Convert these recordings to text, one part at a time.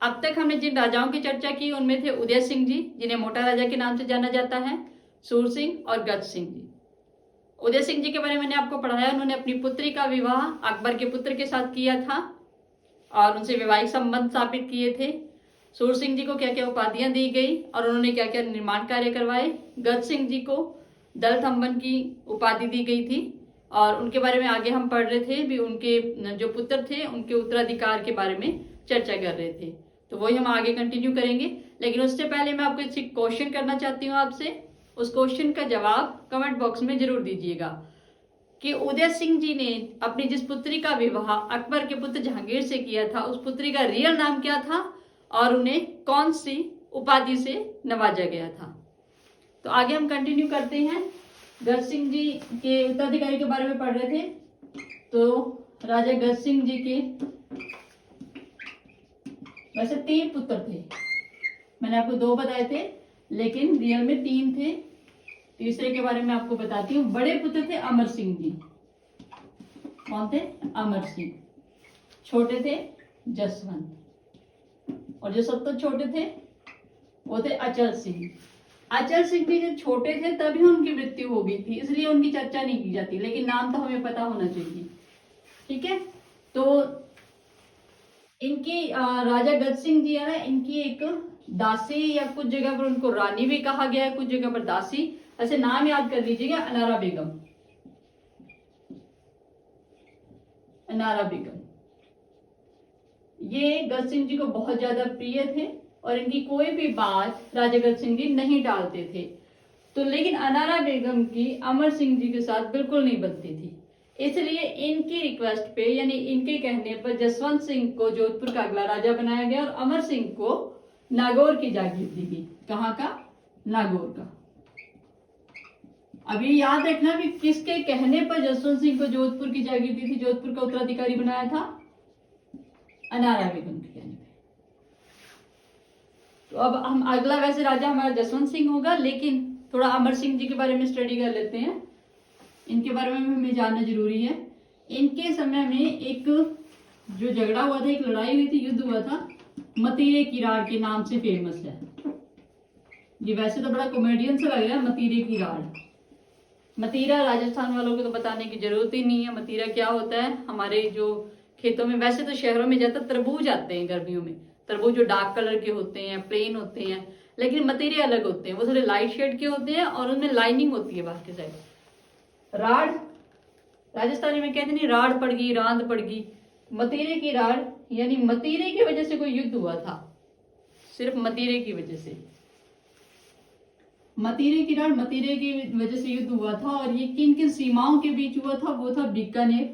अब तक हमने जिन राजाओं की चर्चा की उनमें थे उदय सिंह जी, जिन्हें मोटा राजा के नाम से जाना जाता है, सूर सिंह और गज सिंह जी। उदय सिंह जी के बारे में मैंने आपको पढ़ाया, उन्होंने अपनी पुत्री का विवाह अकबर के पुत्र के साथ किया था और उनसे वैवाहिक संबंध स्थापित किए थे। सूर सिंह जी को क्या क्या उपाधियां दी गई और उन्होंने क्या क्या निर्माण कार्य करवाए। गज सिंह जी को दलथम्बन की उपाधि दी गई थी और उनके बारे में आगे हम पढ़ रहे थे भी, उनके जो पुत्र थे उनके उत्तराधिकार के बारे में चर्चा कर रहे थे, तो वही हम आगे कंटिन्यू करेंगे। लेकिन उससे पहले मैं आपको एक क्वेश्चन करना चाहती हूँ आपसे। उस क्वेश्चन का जवाब कमेंट बॉक्स में जरूर दीजिएगा कि उदय सिंह जी ने अपनी जिस पुत्री का विवाह अकबर के पुत्र जहांगीर से किया था उस पुत्री का रियल नाम क्या था और उन्हें कौन सी उपाधि से नवाजा गया था। तो आगे हम कंटिन्यू करते हैं। गज सिंह जी के उत्तराधिकारी के बारे में पढ़ रहे थे। तो राजा गज सिंह जी के वैसे 3 पुत्र थे, मैंने आपको 2 बताए थे लेकिन रियल में 3 थे। तीसरे के बारे में आपको बताती हूँ। बड़े पुत्र थे अमर सिंह जी। कौन थे? अमर सिंह। छोटे थे जसवंत, और जो सबसे छोटे थे वो थे अचल सिंह। अचल सिंह जी जब छोटे थे तभी उनकी मृत्यु हो गई थी, इसलिए उनकी चर्चा नहीं की जाती, लेकिन नाम तो हमें पता होना चाहिए। ठीक है, तो इनकी राजा गज सिंह जी है ना, इनकी एक दासी या कुछ जगह पर उनको रानी भी कहा गया है, कुछ जगह पर दासी। ऐसे नाम याद कर लीजिएगा, अनारा बेगम। अनारा बेगम ये गज सिंह जी को बहुत ज्यादा प्रिय थे और इनकी कोई भी बात राजा गज सिंह जी नहीं टालते थे। तो लेकिन अनारा बेगम की अमर सिंह जी के साथ बिल्कुल नहीं बनती थी, इसलिए इनकी रिक्वेस्ट पे यानी इनके कहने पर जसवंत सिंह को जोधपुर का अगला राजा बनाया गया और अमर सिंह को नागौर की जागीर दी गई। कहाँ का? नागौर का। अभी याद रखना भी किसके कहने पर जसवंत सिंह को जोधपुर की जागीर दी थी, जोधपुर का उत्तराधिकारी बनाया था? अनारा बेगम के कहने पे। तो अब हम अगला वैसे राजा हमारा जसवंत सिंह होगा, लेकिन थोड़ा अमर सिंह जी के बारे में स्टडी कर लेते हैं। इनके बारे में हमें जानना जरूरी है। इनके समय में एक जो झगड़ा हुआ था, एक लड़ाई हुई थी, युद्ध हुआ था, मतीरे किराड़ के नाम से फेमस है। ये वैसे तो बड़ा कॉमेडियन सा लग रहा है, मतीरे किराड़। मतीरा राजस्थान वालों को तो बताने की जरूरत ही नहीं है। मतीरा क्या होता है? हमारे जो खेतों में, वैसे तो शहरों में ज्यादा तरबूज आते हैं गर्मियों में, तरबूज जो डार्क कलर के होते हैं, प्लेन होते हैं, लेकिन मतीरे अलग होते हैं, वो थोड़े लाइट शेड के होते हैं और उनमें लाइनिंग होती है बाहर के साइड। राड़ राजस्थानी में कहते नहीं, राड़ पड़ गई, रांद पड़ गई। मतीरे की राड़ यानी मतीरे की वजह से कोई युद्ध हुआ था, सिर्फ मतीरे की वजह से। मतीरे की राड़, मतीरे की वजह से युद्ध हुआ था और ये किन किन सीमाओं के बीच हुआ था? वो था बीकानेर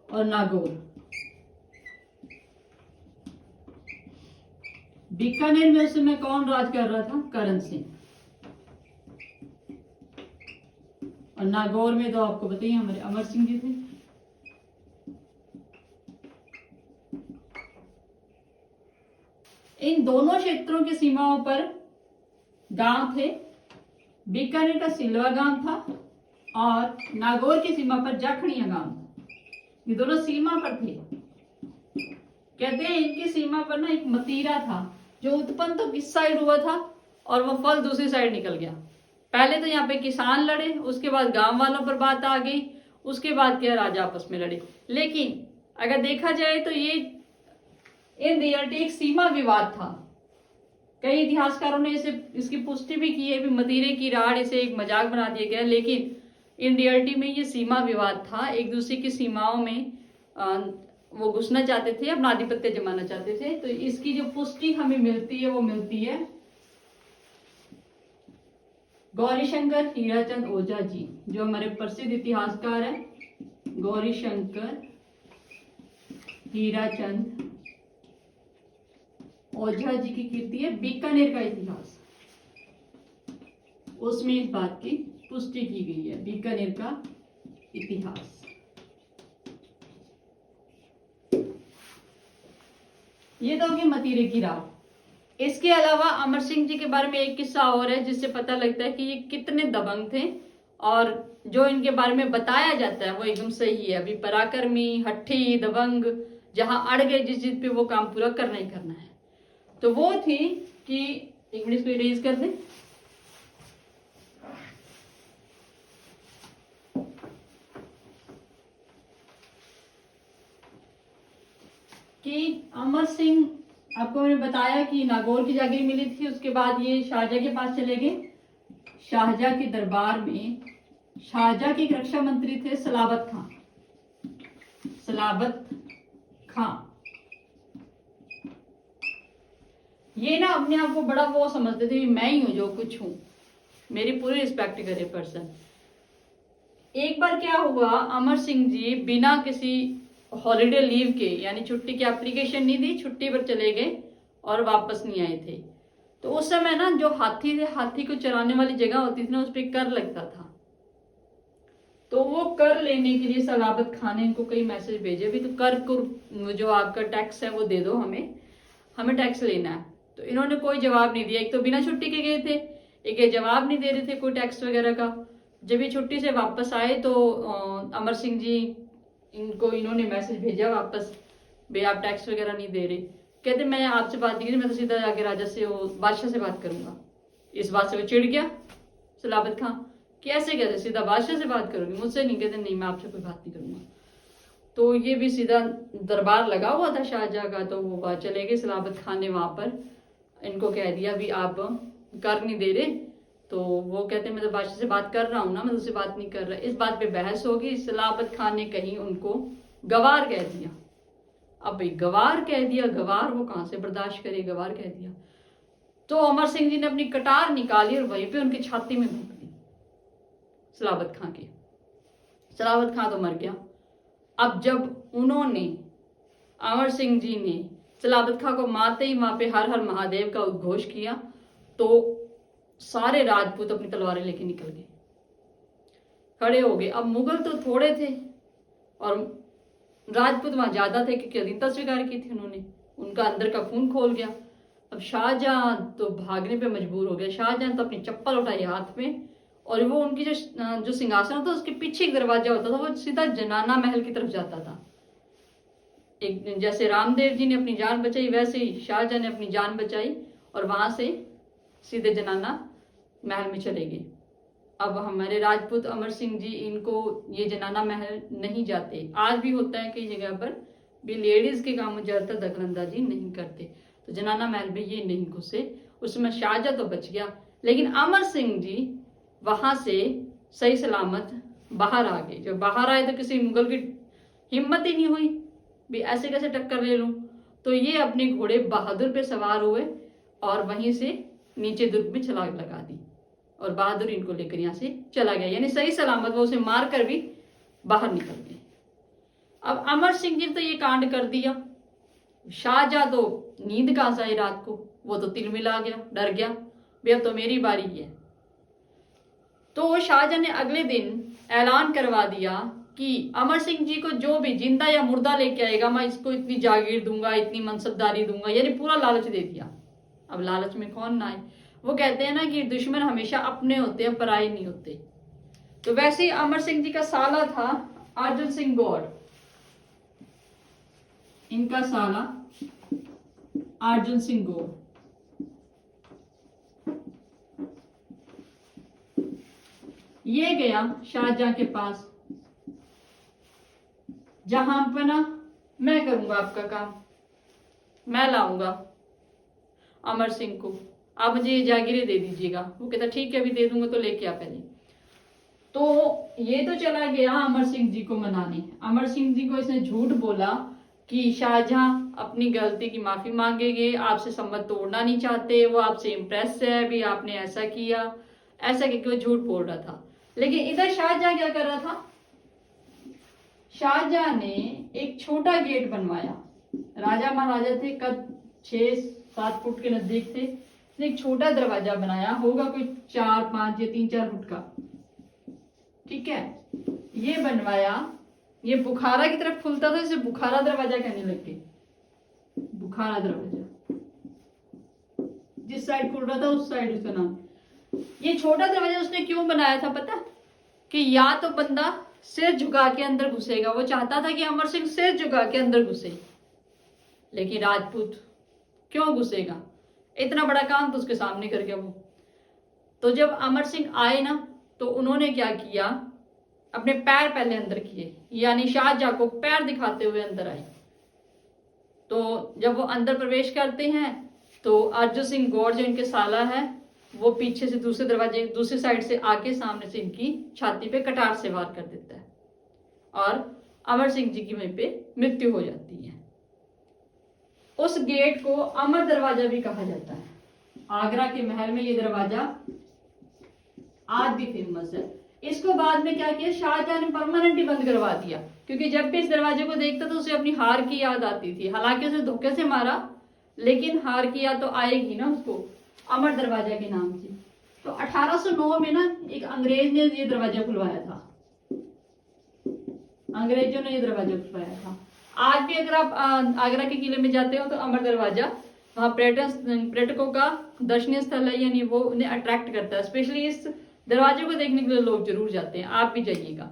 और नागौर। बीकानेर में उस समय कौन राज कर रहा था? करण सिंह। और नागौर में तो आपको बताइए हमारे अमर सिंह जी थे। इन दोनों क्षेत्रों की सीमाओं पर गांव थे। बीकानेर का सिलवा गांव था और नागौर की सीमा पर जाखड़िया गांव था। ये दोनों सीमा पर थे। कहते हैं इनकी सीमा पर ना एक मतीरा था जो उत्पन्न तो किस साइड हुआ था और वो फल दूसरी साइड निकल गया। पहले तो यहाँ पे किसान लड़े, उसके बाद गांव वालों पर बात आ गई, उसके बाद क्या राजा आपस में लड़े। लेकिन अगर देखा जाए तो ये इन रियलिटी एक सीमा विवाद था। कई इतिहासकारों ने इसे इसकी पुष्टि भी की है भी मतीरे की राड़ इसे एक मजाक बना दिया गया, लेकिन इन रियलिटी में ये सीमा विवाद था। एक दूसरे की सीमाओं में वो घुसना चाहते थे, अपना आधिपत्य जमाना चाहते थे। तो इसकी जो पुष्टि हमें मिलती है वो मिलती है गौरीशंकर हीराचंद ओझा जी, जो हमारे प्रसिद्ध इतिहासकार है। गौरीशंकर हीराचंद ओझा जी की कीर्ति है बीकानेर का इतिहास, उसमें इस बात की पुष्टि की गई है, बीकानेर का इतिहास। ये तो होगी मतीरे की राड़। इसके अलावा अमर सिंह जी के बारे में एक किस्सा और है जिससे पता लगता है कि ये कितने दबंग थे और जो इनके बारे में बताया जाता है वो एकदम सही है। अभी पराक्रमी, हट्ठी, दबंग जहां अड़ गए जिस चीज पे वो काम पूरा करना ही करना है। तो वो थी कि एक मिनट इसको इरेज कर दें। कि अमर सिंह, आपको मैंने बताया कि नागौर की जागीर मिली थी, उसके बाद ये शाहजहां के पास चले गए। शाहजहां के दरबार में शाहजहां के एक रक्षा मंत्री थे सलाबत खां। सलाबत खां ये ना अपने आप को बड़ा वो समझते थे, मैं ही हूं जो कुछ हूं, मेरी पूरी रिस्पेक्ट करे पर्सन। एक बार क्या हुआ, अमर सिंह जी बिना किसी हॉलिडे लीव के, यानी छुट्टी की एप्लीकेशन नहीं दी, छुट्टी पर चले गए और वापस नहीं आए थे। तो उस समय ना जो हाथी थे, हाथी को चराने वाली जगह होती थी ना, उस पर कर लगता था। तो वो कर लेने के लिए सलाबत खान ने इनको कई मैसेज भेजे, अभी तो कर को जो आपका टैक्स है वो दे दो, हमें टैक्स लेना है। तो इन्होंने कोई जवाब नहीं दिया। एक तो बिना छुट्टी के गए थे, एक ये जवाब नहीं दे रहे थे कोई टैक्स वगैरह का। जब ये छुट्टी से वापस आए तो अमर सिंह जी इन्होंने मैसेज भेजा वापस, भाई आप टैक्स वगैरह नहीं दे रहे। कहते मैं आपसे बात नहीं करी, मैं तो सीधा जाके राजा से, वो बादशाह से बात करूंगा। इस बात से वो चिढ़ गया सलाबत खां, कैसे कहते सीधा बादशाह से बात करोगे, मुझसे नहीं। कहते नहीं, मैं आपसे कोई बात नहीं करूंगा। तो ये भी सीधा दरबार लगा हुआ था शाहजहां का, तो वो वहां चले गए। सलाबत खान ने वहां पर इनको कह दिया भी आप कर नहीं दे रहे। तो वो कहते मैं तो बादशाह से बात कर रहा हूं ना, मैं तुझसे बात नहीं कर रहा। इस बात पे बहस होगी। सलाबत खान ने कहीं उनको गवार कह दिया। अब भाई गवार कह दिया, गवार वो कहां से बर्दाश्त करे, गवार कह दिया। तो अमर सिंह जी ने अपनी कटार निकाली और वहीं पे उनकी छाती में भून दी सलाबत खां की। सलाबत खां तो मर गया। अब जब उन्होंने, अमर सिंह जी ने सलाबत खां को मारते ही वहां पे हर हर महादेव का उद्घोष किया, तो सारे राजपूत अपनी तलवारें लेके निकल गए, खड़े हो गए। अब मुगल तो थोड़े थे और राजपूत वहां ज्यादा थे, क्योंकि अधीनता स्वीकार की थी उन्होंने, उनका अंदर का खून खोल गया। अब शाहजहां तो भागने पे मजबूर हो गया। शाहजहां तो अपनी चप्पल उठाई हाथ में, और वो उनकी जो सिंहासन होता उसके पीछे एक दरवाजा होता था, वो सीधा जनाना महल की तरफ जाता था। एक जैसे रामदेव जी ने अपनी जान बचाई, वैसे ही शाहजहां ने अपनी जान बचाई और वहां से सीधे जनाना महल में चले गए। अब हमारे राजपूत अमर सिंह जी, इनको ये जनाना महल नहीं जाते। आज भी होता है कई जगह पर भी, लेडीज के काम में ज्यादातर दखलंदाजी नहीं करते। तो जनाना महल में ये नहीं घुसे। उसमें शाहजहां तो बच गया, लेकिन अमर सिंह जी वहां से सही सलामत बाहर आ गए। जब बाहर आए तो किसी मुगल की हिम्मत ही नहीं हुई भी ऐसे कैसे टक्कर ले लूं। तो ये अपने घोड़े बहादुर पे सवार हुए और वहीं से नीचे दुर्ग में छलांग लगा दी, और बहादुर इनको लेकर यहां से चला गया, यानी सही सलामत वो उसे मार कर भी बाहर निकल गए। अब अमर सिंह जी ने तो ये कांड कर दिया। शाहजहां तो नींद कहां से आई रात को, वो तो तिलमिला गया, डर गया, भैया तो मेरी बारी है। तो शाहजहां ने अगले दिन ऐलान करवा दिया कि अमर सिंह जी को जो भी जिंदा या मुर्दा लेके आएगा, मैं इसको इतनी जागीर दूंगा, इतनी मनसबदारी दूंगा, यानी पूरा लालच दे दिया। अब लालच में कौन ना आए। वो कहते हैं ना कि दुश्मन हमेशा अपने होते हैं, पराये नहीं होते। तो वैसे ही अमर सिंह जी का साला था अर्जुन सिंह गौड़, इनका साला अर्जुन सिंह गौड़। ये गया शाहजहां के पास, जहां पर ना मैं करूंगा आपका काम, मैं लाऊंगा अमर सिंह को, आप मुझे ये जागीरें दे दीजिएगा। वो कहता ठीक है, अभी दे दूंगा, तो लेके आ पहले। तो ये तो चला गया अमर सिंह जी को मनाने। अमर सिंह जी को इसने झूठ बोला कि शाहजहां अपनी गलती की माफी मांगेंगे, आपसे संबंध तोड़ना नहीं चाहते, वो आपसे इम्प्रेस है, भी आपने ऐसा किया, ऐसा करके वो झूठ बोल रहा था। लेकिन इधर शाहजहां क्या कर रहा था, शाहजहां ने एक छोटा गेट बनवाया। राजा महाराजा थे, कद 6-7 फुट के नजदीक थे। एक छोटा दरवाजा बनाया होगा, कोई 4-5 या 3-4 फुट का, ठीक है, ये बनवाया। ये बुखारा की तरफ खुलता था, इसे बुखारा दरवाजा कहने लग गए। बुखारा दरवाजा, जिस साइड खुल रहा था उस साइड उसका नाम। ये छोटा दरवाजा उसने क्यों बनाया था पता, कि या तो बंदा सिर झुका के अंदर घुसेगा, वो चाहता था कि अमर सिंह सिर झुका के अंदर घुसे, लेकिन राजपूत क्यों घुसेगा, इतना बड़ा काम तो उसके सामने कर गया वो। तो जब अमर सिंह आए ना, तो उन्होंने क्या किया, अपने पैर पहले अंदर किए, यानी शाहजहां को पैर दिखाते हुए अंदर आए। तो जब वो अंदर प्रवेश करते हैं तो अर्जुन सिंह गौर जो इनके साला है, वो पीछे से दूसरे दरवाजे दूसरी साइड से आके सामने से इनकी छाती पे कटार से वार कर देता है और अमर सिंह जी की वहीं पे मृत्यु हो जाती है। उस गेट को अमर दरवाजा भी कहा जाता है। आगरा के महल में ये दरवाजा आज भी फेमस है। इसको बाद में क्या किया, शाहजहां ने परमानेंटली बंद करवा दिया, क्योंकि जब भी इस दरवाजे को देखता तो उसे अपनी हार की याद आती थी। हालांकि उसे धोखे से मारा, लेकिन हार की याद तो आएगी ना उसको, अमर दरवाजा के नाम से। तो 1809 में ना एक अंग्रेज ने ये दरवाजा खुलवाया था, अंग्रेजों ने ये दरवाजा खुलवाया था। आज भी अगर आप आगरा के किले में जाते हो तो अमर दरवाजा वहाँ पर्यटकों का दर्शनीय स्थल है, यानी वो उन्हें अट्रैक्ट करता है। स्पेशली इस दरवाजे को देखने के लिए लोग जरूर जाते हैं, आप भी जाइएगा।